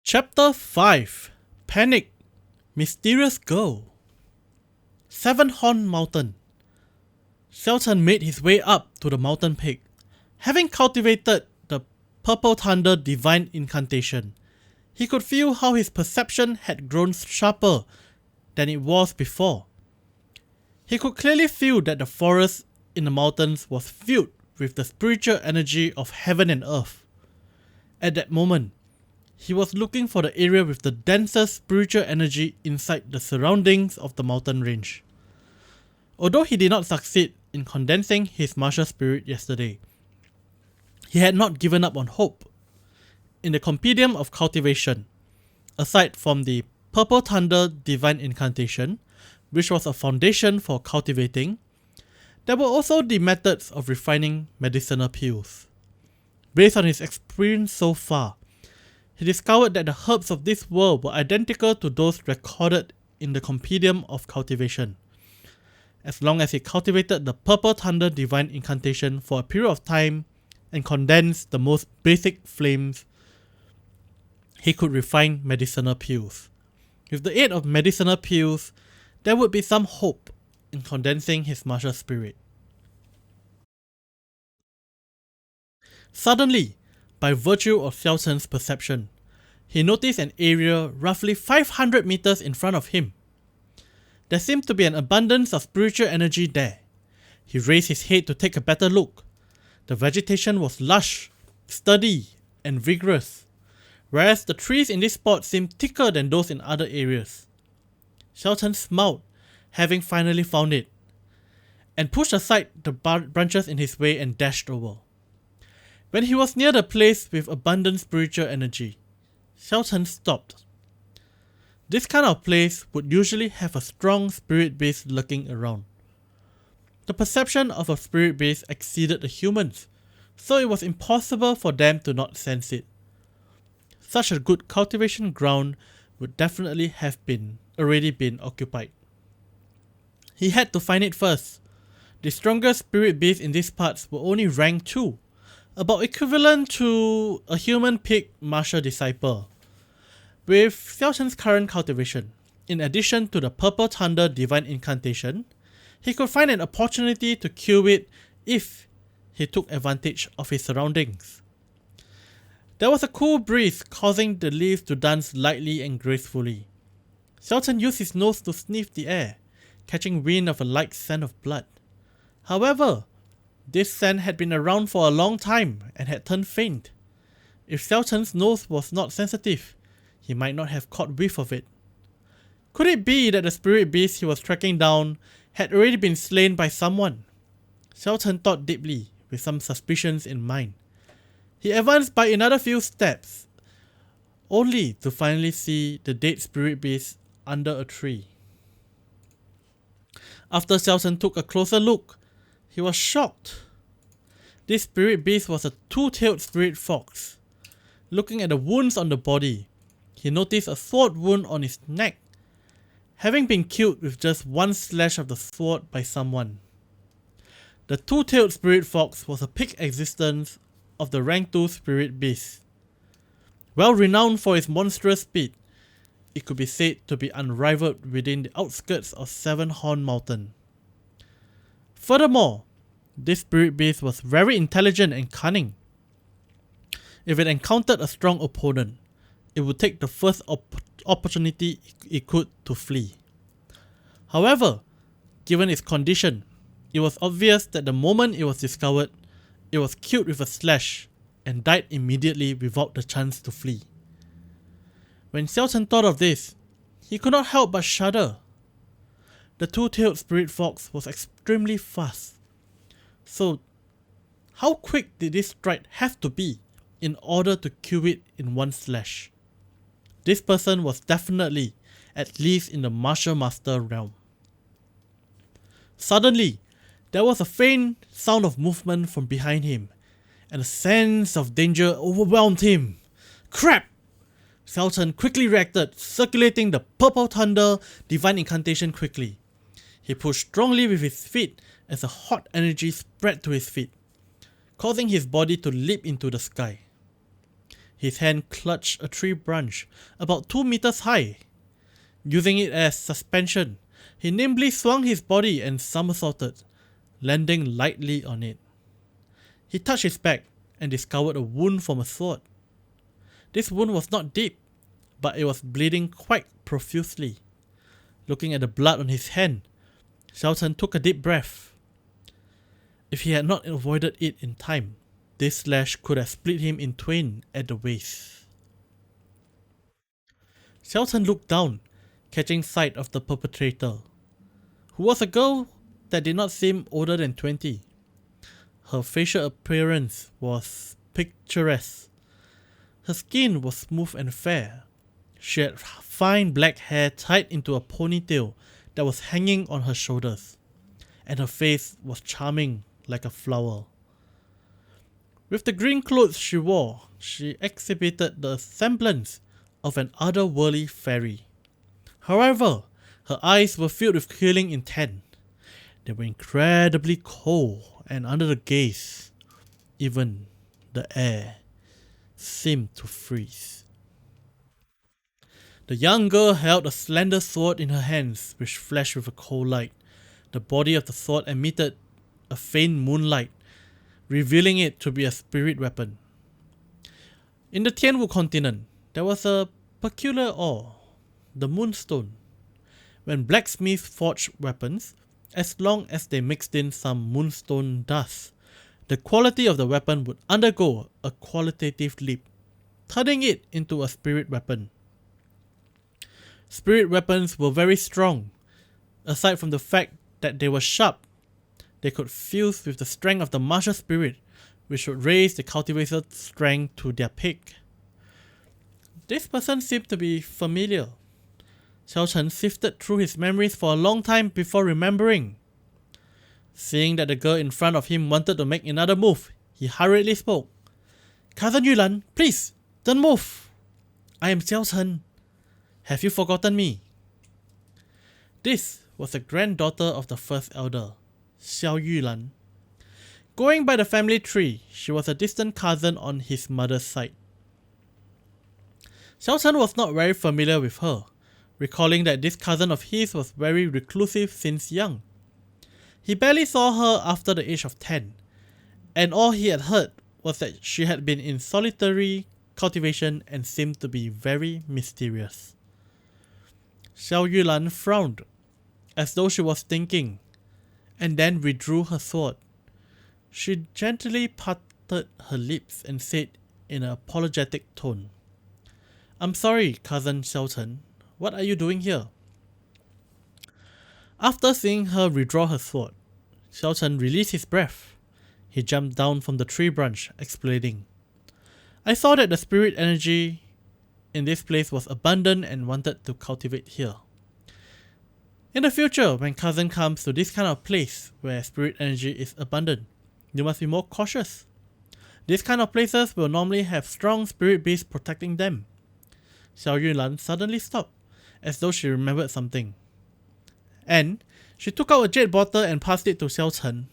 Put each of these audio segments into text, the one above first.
Chapter 5 Panic Mysterious Girl 7-Horn Mountain. Xiaochen made his way up to the mountain peak. Having cultivated the Purple Thunder Divine Incantation, he could feel how his perception had grown sharper than it was before. He could clearly feel that the forest in the mountains was filled with the spiritual energy of heaven and earth. At that moment, he was looking for the area with the densest spiritual energy inside the surroundings of the mountain range. Although he did not succeed in condensing his martial spirit yesterday, he had not given up on hope. In the Compendium of Cultivation, aside from the Purple Thunder Divine Incantation, which was a foundation for cultivating, there were also the methods of refining medicinal pills. Based on his experience so far, he discovered that the herbs of this world were identical to those recorded in the Compendium of Cultivation. As long as he cultivated the Purple Thunder Divine Incantation for a period of time and condensed the most basic flames, he could refine medicinal pills. With the aid of medicinal pills, there would be some hope in condensing his martial spirit. Suddenly, by virtue of Xiaochen's perception, he noticed an area roughly 500 meters in front of him. There seemed to be an abundance of spiritual energy there. He raised his head to take a better look. The vegetation was lush, sturdy, and vigorous, whereas the trees in this spot seemed thicker than those in other areas. Xiaochen smiled, having finally found it, and pushed aside the branches in his way and dashed over. When he was near the place with abundant spiritual energy, Xiaochen stopped. This kind of place would usually have a strong spirit base lurking around. The perception of a spirit base exceeded the humans, so it was impossible for them to not sense it. Such a good cultivation ground would definitely have already been occupied. He had to find it first. The strongest spirit base in these parts were only rank 2, about equivalent to a human pig martial disciple. With Xiaochen's current cultivation, in addition to the Purple Thunder Divine Incantation, he could find an opportunity to kill it if he took advantage of his surroundings. There was a cool breeze causing the leaves to dance lightly and gracefully. Xiaochen used his nose to sniff the air, catching wind of a light scent of blood. However, this scent had been around for a long time and had turned faint. If Xiaochen's nose was not sensitive, he might not have caught whiff of it. Could it be that the spirit beast he was tracking down had already been slain by someone? Xiaochen thought deeply, with some suspicions in mind. He advanced by another few steps, only to finally see the dead spirit beast under a tree. After Xiaochen took a closer look, he was shocked. This spirit beast was a two-tailed spirit fox. Looking at the wounds on the body, he noticed a sword wound on his neck, having been killed with just one slash of the sword by someone. The two-tailed spirit fox was a peak existence of the rank 2 spirit beast. Well renowned for its monstrous speed, it could be said to be unrivaled within the outskirts of 7-Horn Mountain. Furthermore, this spirit beast was very intelligent and cunning. If it encountered a strong opponent, it would take the first opportunity it could to flee. However, given its condition, it was obvious that the moment it was discovered, it was killed with a slash and died immediately without the chance to flee. When Xiaochen thought of this, he could not help but shudder. The two-tailed spirit fox was extremely fast. So, how quick did this strike have to be in order to kill it in one slash? This person was definitely at least in the martial master realm. Suddenly, there was a faint sound of movement from behind him, and a sense of danger overwhelmed him. Crap! Xiaochen quickly reacted, circulating the Purple Thunder Divine Incantation quickly. He pushed strongly with his feet as a hot energy spread to his feet, causing his body to leap into the sky. His hand clutched a tree branch about 2 meters high. Using it as suspension, he nimbly swung his body and somersaulted, landing lightly on it. He touched his back and discovered a wound from a sword. This wound was not deep, but it was bleeding quite profusely. Looking at the blood on his hand, Xiao Chen took a deep breath. If he had not avoided it in time, this slash could have split him in twain at the waist. Xiao Chen looked down, catching sight of the perpetrator, who was a girl that did not seem older than 20. Her facial appearance was picturesque. Her skin was smooth and fair. She had fine black hair tied into a ponytail that was hanging on her shoulders, and her face was charming like a flower. With the green clothes she wore, she exhibited the semblance of an otherworldly fairy. However, her eyes were filled with killing intent. They were incredibly cold, and under the gaze, even the air seemed to freeze. The young girl held a slender sword in her hands, which flashed with a cold light. The body of the sword emitted a faint moonlight, revealing it to be a spirit weapon. In the Tianwu continent, there was a peculiar ore, the moonstone. When blacksmiths forged weapons, as long as they mixed in some moonstone dust, the quality of the weapon would undergo a qualitative leap, turning it into a spirit weapon. Spirit weapons were very strong. Aside from the fact that they were sharp, they could fuse with the strength of the martial spirit, which would raise the cultivator's strength to their peak. This person seemed to be familiar. Xiao Chen sifted through his memories for a long time before remembering. Seeing that the girl in front of him wanted to make another move, he hurriedly spoke. "Cousin Yulan, please, don't move. I am Xiao Chen. Have you forgotten me?" This was the granddaughter of the first elder, Xiao Yulan. Going by the family tree, she was a distant cousin on his mother's side. Xiao Chen was not very familiar with her, recalling that this cousin of his was very reclusive since young. He barely saw her after the age of 10, and all he had heard was that she had been in solitary cultivation and seemed to be very mysterious. Xiao Yulan frowned, as though she was thinking, and then withdrew her sword. She gently parted her lips and said in an apologetic tone, "I'm sorry, cousin Xiao Chen. What are you doing here?" After seeing her withdraw her sword, Xiao Chen released his breath. He jumped down from the tree branch, explaining, "I saw that the spirit energy in this place was abundant and wanted to cultivate here. In the future, when cousin comes to this kind of place where spirit energy is abundant, you must be more cautious. These kind of places will normally have strong spirit beasts protecting them." Xiao Yulan suddenly stopped, as though she remembered something. And she took out a jade bottle and passed it to Xiao Chen.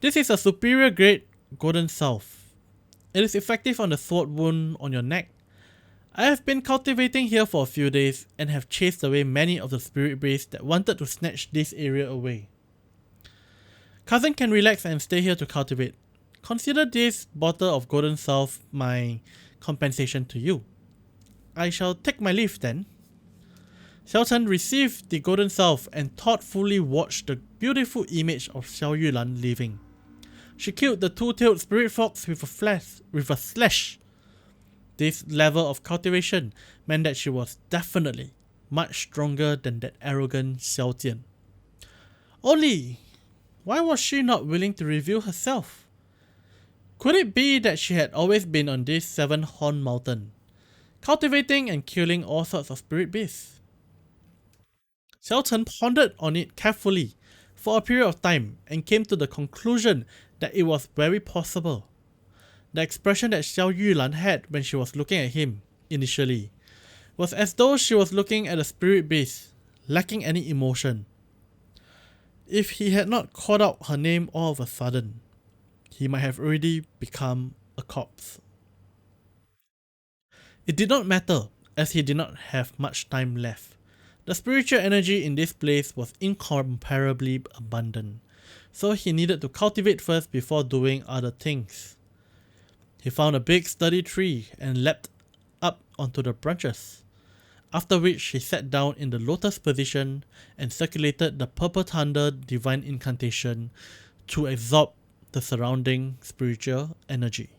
"This is a superior grade golden salve. It is effective on the sword wound on your neck. I have been cultivating here for a few days and have chased away many of the spirit beasts that wanted to snatch this area away. Cousin can relax and stay here to cultivate. Consider this bottle of golden salve my compensation to you. I shall take my leave then." Xiao Chen received the golden salve and thoughtfully watched the beautiful image of Xiao Yulan leaving. She killed the two-tailed spirit fox with a slash. This level of cultivation meant that she was definitely much stronger than that arrogant Xiao Jian. Only, why was she not willing to reveal herself? Could it be that she had always been on this 7-horn mountain, cultivating and killing all sorts of spirit beasts? Xiao Chen pondered on it carefully for a period of time and came to the conclusion that it was very possible. The expression that Xiao Yulan had when she was looking at him, initially, was as though she was looking at a spirit beast, lacking any emotion. If he had not called out her name all of a sudden, he might have already become a corpse. It did not matter, as he did not have much time left. The spiritual energy in this place was incomparably abundant, so he needed to cultivate first before doing other things. He found a big sturdy tree and leapt up onto the branches, after which he sat down in the lotus position and circulated the purple thunder divine incantation to absorb the surrounding spiritual energy.